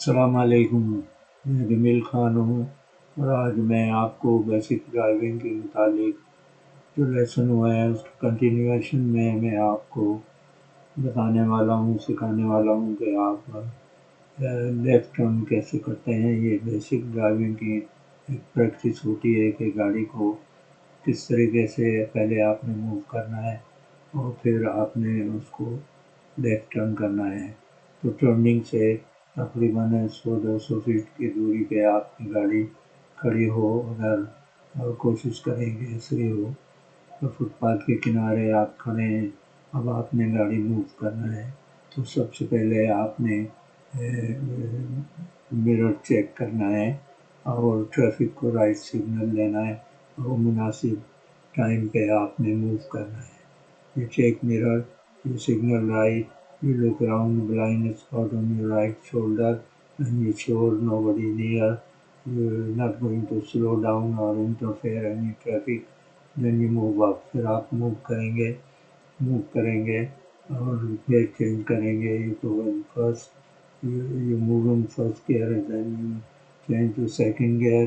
السلام علیکم، میں جمیل خان ہوں اور آج میں آپ کو بیسک ڈرائیونگ کے متعلق جو لیسن ہوا ہے اس کی کنٹینیویشن میں آپ کو بتانے والا ہوں، سکھانے والا ہوں کہ آپ لیفٹ ٹرن کیسے کرتے ہیں۔ یہ بیسک ڈرائیونگ کی ایک پریکٹس ہوتی ہے کہ گاڑی کو کس طریقے سے پہلے آپ نے موو کرنا ہے اور پھر آپ نے اس کو لیفٹ ٹرن کرنا ہے۔ تو ٹرننگ سے تقریباً 100-200 فیٹ کی دوری پہ آپ کی گاڑی کھڑی ہو، اگر اور کوشش کریں کہ ایسے ہو تو فٹ پاتھ کے کنارے آپ کھڑے ہیں، اب آپ نے گاڑی موو کرنا ہے تو سب سے پہلے آپ نے مرر چیک کرنا ہے اور ٹریفک کو رائٹ سگنل دینا ہے اور مناسب ٹائم پہ آپ نے موو کرنا ہے۔ You check mirror, you signal right, you look around blind spot on your right shoulder and you sure nobody near, you're not going to slow down or interfere any traffic, then you move up۔ پھر آپ move کریں گے اور gear change کریں گے۔ You go in first, you move in first gear and then you change to second gear,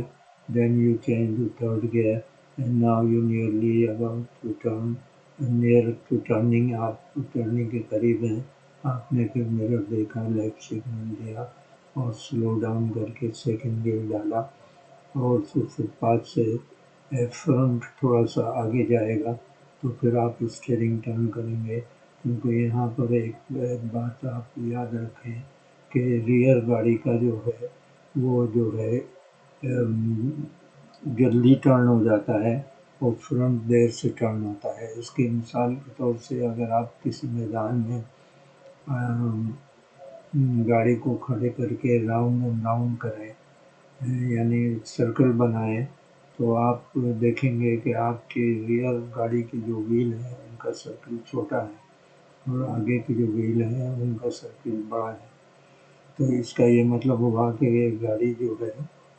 then you change to third gear and now you nearly about to turn near to turning, آپ turning کے قریب ہیں، آپ نے پھر mirror دیکھا، left signal دیا اور سلو ڈاؤن کر کے سیکنڈ گیئر ڈالا اور پھر فٹ پاتھ سے فرنٹ تھوڑا سا آگے جائے گا تو پھر آپ اسٹیئرنگ ٹرن کریں گے، کیونکہ یہاں پر ایک بات آپ یاد رکھیں کہ ریئر گاڑی کا جو ہے وہ جو ہے جلدی ٹرن ہو جاتا ہے اور فرنٹ دیر سے ٹرن ہوتا ہے۔ اس کی مثال کے طور سے اگر آپ کسی میدان میں گاڑی کو کھڑے کر کے راؤنڈ کریں، یعنی سرکل بنائیں، تو آپ دیکھیں گے کہ آپ کی ریئر گاڑی کی جو وہیل ہے ان کا سرکل چھوٹا ہے اور آگے کی جو وہیل ہے ان کا سرکل بڑا ہے۔ تو اس کا یہ مطلب ہوا کہ یہ گاڑی جو ہے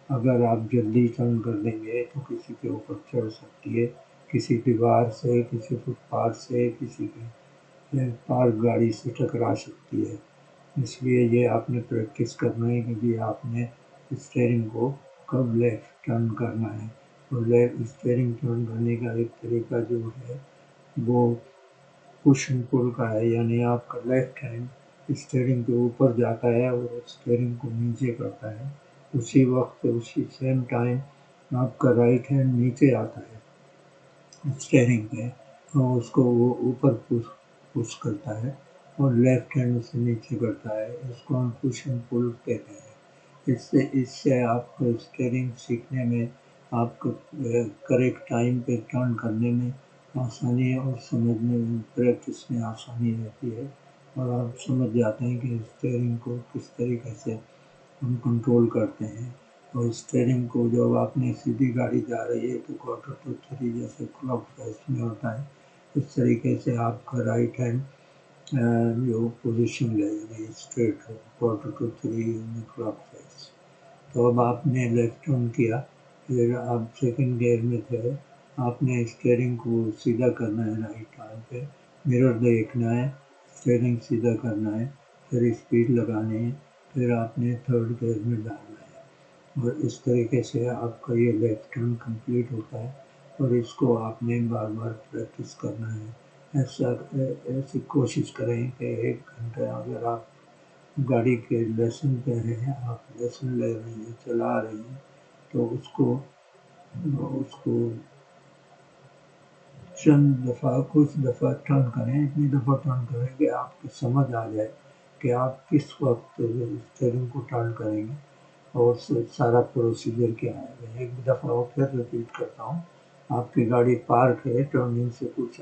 اگر آپ جلدی ٹرن کر دیں گے تو کسی کے اوپر چڑھ سکتی ہے، کسی دیوار سے، کسی فٹ پاتھ سے، کسی کی پارک گاڑی سے ٹکرا سکتی ہے۔ اس لیے یہ آپ نے پریکٹس کرنا ہے کہ جی آپ نے اسٹیئرنگ کو کب لیفٹ ٹرن کرنا ہے۔ اور اسٹیئرنگ ٹرن کرنے کا ایک طریقہ جو ہے وہ پش اینڈ پل کا ہے، یعنی آپ کا لیفٹ ہینڈ اسٹیئرنگ کے اوپر جاتا ہے اور اسٹیئرنگ کو نیچے کرتا ہے، اسی وقت اسی سیم ٹائم آپ کا رائٹ ہینڈ نیچے آتا ہے اسٹیئرنگ پہ اور اس کو وہ اوپر پش کرتا ہے اور لیفٹ ہینڈ اسے نیچے کرتا ہے۔ اس کو ہم پش اینڈ پل کہتے ہیں۔ اس سے آپ کو اسٹیئرنگ سیکھنے میں، آپ کو کریکٹ ٹائم پہ ٹرن کرنے میں آسانی ہے اور سمجھنے میں، پریکٹس میں آسانی رہتی ہے اور آپ سمجھ جاتے ہیں کہ اسٹیئرنگ کو کس طریقے سے ہم کنٹرول کرتے ہیں۔ اور اسٹیئرنگ کو جب آپ نے سیدھی گاڑی جا رہی ہے تو کوارٹر ٹو تھری جیسے کلاک فیس میں ہوتا ہے، اس طریقے سے آپ کا رائٹ ہینڈ جو پوزیشن لے گی اسٹریٹ ہو، quarter to three clock face. تو اب آپ نے لیفٹ ٹرن کیا، پھر آپ سیکنڈ گیئر میں تھے، آپ نے اسٹیئرنگ کو سیدھا کرنا ہے رائٹ ٹرن پہ، مرر دیکھنا ہے، اسٹیئرنگ سیدھا کرنا ہے، پھر اسپیڈ لگانی ہے، پھر آپ نے تھرڈ گیئر میں ڈالنا ہے اور اس طریقے سے آپ کا یہ لیفٹ ٹرن کمپلیٹ ہوتا ہے اور اس کو آپ نے بار بار پریکٹس کرنا ہے۔ ایسی کوشش کریں کہ 1 گھنٹہ اگر آپ گاڑی کے لیسن پہ ہیں، آپ لیسن لے رہے ہیں، چلا رہے ہیں، تو اس کو چند دفعہ، کچھ دفعہ ٹرن کریں، اتنی دفعہ ٹرن کریں کہ آپ کو سمجھ آ جائے کہ آپ کس وقت اسٹیئرنگ کو ٹرن کریں گے اور سارا پروسیجر کیا ہے۔ ایک دفعہ اور پھر ریپیٹ کرتا ہوں، آپ کی گاڑی پارک ہے ٹرننگ سے کچھ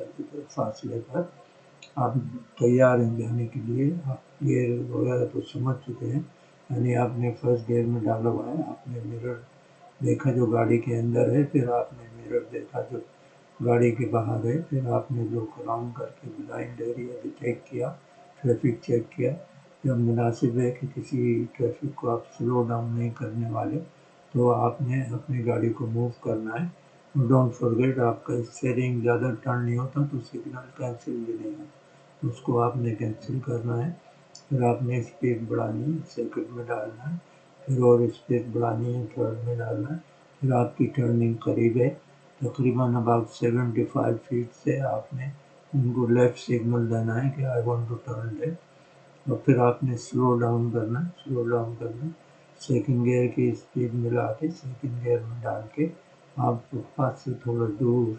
فاصلے پر، آپ تیار ہیں جانے کے لیے، آپ گیئر وغیرہ تو سمجھ چکے ہیں، یعنی آپ نے فرسٹ گیئر میں ڈالا ہوا ہے، آپ نے مرر دیکھا جو گاڑی کے اندر ہے، پھر آپ نے مرر دیکھا جو گاڑی کے باہر ہے، پھر آپ نے لک اراؤنڈ کر کے بلائنڈ ایریا بھی چیک کیا، ٹریفک چیک کیا، جب مناسب ہے کہ کسی ٹریفک کو آپ سلو ڈاؤن نہیں کرنے والے تو آپ نے اپنی گاڑی کو موو کرنا ہے۔ ڈونٹ فارگیٹ، آپ کا اسٹیئرنگ زیادہ ٹرن نہیں ہوتا تو سگنل کینسل بھی نہیں ہوتا، اس کو آپ نے کینسل کرنا ہے پھر آپ نے اسپیڈ بڑھانی ہے، سیکنڈ میں ڈالنا ہے، پھر اور اسپیڈ بڑھانی ہے، تھرڈ میں ڈالنا ہے، پھر آپ کی ٹرننگ قریب ہے، تقریباً اباؤٹ 75 فیٹ سے آپ نے ان کو لیفٹ سگنل دینا ہے کہ I want to turn left, اور پھر آپ نے سلو ڈاؤن کرنا ہے، سلو ڈاؤن کرنا ہے، سیکنڈ گیئر کی اسپیڈ ملا کے سیکنڈ گیئر میں ڈال کے آپ فٹ پاتھ سے تھوڑا دور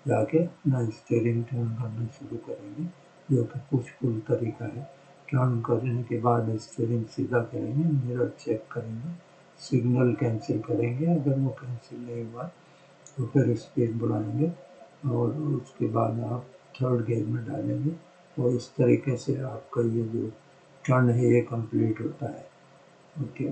جا کے اپنا اسٹیئرنگ ٹرن کرنا شروع کریں گے، جو کہ پش پل طریقہ ہے۔ ٹرن کرنے کے بعد اسٹیئرنگ سیدھا کریں گے، میرر چیک کریں گے، سگنل کینسل کریں گے، اگر وہ کینسل نہیں ہوا تو پھر اسپیڈ بڑھائیں گے، اور اس کے بعد آپ تھرڈ گیئر میں ڈالیں گے، اور اس طریقے سے آپ کا یہ جو ٹرن ہے یہ کمپلیٹ ہوتا ہے۔ اوکے۔